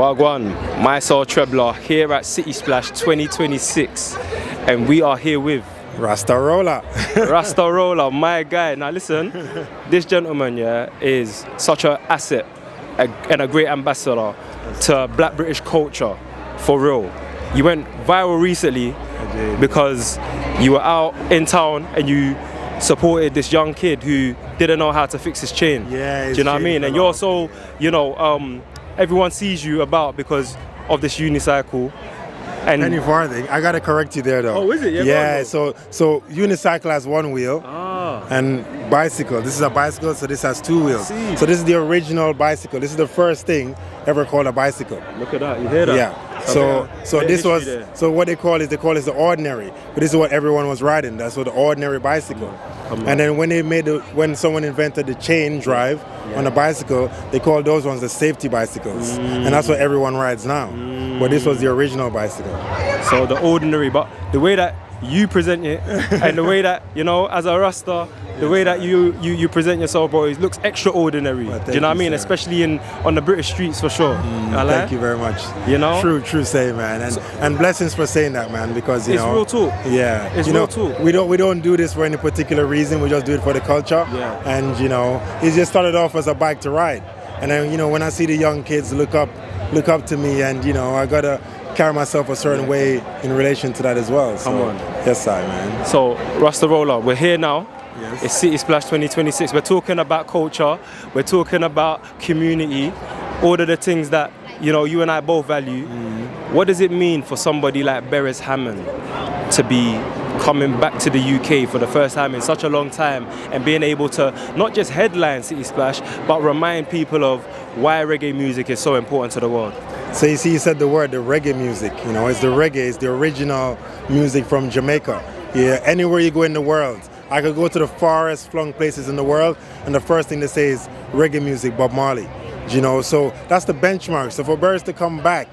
Wagwan, my soul Trebler here at City Splash 2026, and we are here with Rasta Roller. Rasta Roller, my guy. Now listen, this gentleman, yeah, is such an asset and a great ambassador to Black British culture, for real. You went viral recently because you were out in town and you supported this young kid who didn't know how to fix his chain. Yeah, do you know what I mean? And you're so, you know, everyone sees you about because of this unicycle. And Penny farthing. I gotta correct you there though. Oh, is it? Yeah. So unicycle has one wheel, and bicycle. This is a bicycle, so this has two wheels. So this is the original bicycle. This is the first thing ever called a bicycle. Look at that. You hear that? Yeah. So this was what they call it the ordinary. But this is what everyone was riding. That's what the ordinary bicycle. And then when someone invented the chain drive on a bicycle, they called those ones the safety bicycles. And that's what everyone rides now. But this was the original bicycle. So the ordinary, but the way that you present it and the way that, you know, as a Rasta, the way that you present yourself, bro, it looks extraordinary. Well, do you know what I mean? Sir. Especially on the British streets, for sure. Thank you very much. You know? True say, man. And blessings for saying that, man, because you know. It's real talk. Yeah. It's real talk. We don't do this for any particular reason. We just do it for the culture. Yeah. And you know, it just started off as a bike to ride. And then, you know, when I see the young kids look up to me, and you know, I gotta carry myself a certain way in relation to that as well. So, come on. Yes, sir, man. So, Rasta Roller, we're here now. Yes. It's City Splash 2026. We're talking about culture. We're talking about community. All of the things that, you know, you and I both value. What does it mean for somebody like Beres Hammond to be coming back to the UK for the first time in such a long time and being able to not just headline City Splash, but remind people of why reggae music is so important to the world? So you see, you said the word, the reggae music. You know, it's the reggae, it's the original music from Jamaica. Yeah, anywhere you go in the world, I could go to the farthest flung places in the world, and the first thing they say is reggae music, Bob Marley. You know, so that's the benchmark. So for Beres to come back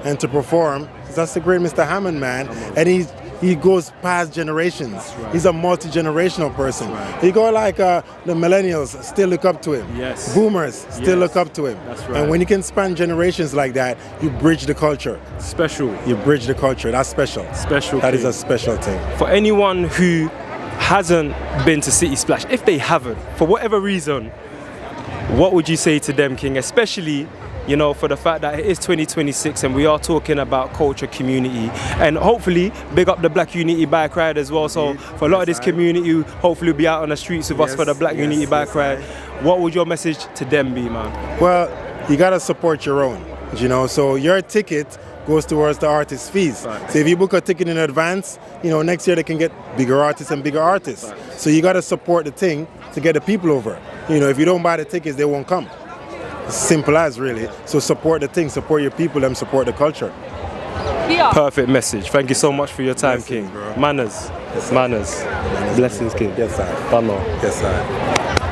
and to perform, that's the great Mr. Hammond, man. And he goes past generations. Right. He's a multi-generational person. Right. You go like the millennials still look up to him. Yes. Boomers still look up to him. That's right. And when you can span generations like that, you bridge the culture. Special. You bridge the culture. That's special. Special. That is a special thing. For anyone who hasn't been to City Splash, if they haven't, for whatever reason, what would you say to them, King? Especially, you know, for the fact that it is 2026 and we are talking about culture, community, and hopefully big up the Black Unity Bike Ride as well. So for a lot of this community who hopefully will be out on the streets with us for the Black Unity Bike Ride, what would your message to them be, man? Well, you gotta support your own, you know, so your ticket goes towards the artist's fees. Right. So if you book a ticket in advance, you know, next year they can get bigger artists and bigger artists. Right. So you gotta support the thing to get the people over. You know, if you don't buy the tickets, they won't come. Simple as, really. So support the thing, support your people, and support the culture. Perfect message. Thank you so much for your time, Blessings, King. Bro. Manners. Yes, Manners. Blessings, King. Yes, sir. Bano. Yes, sir.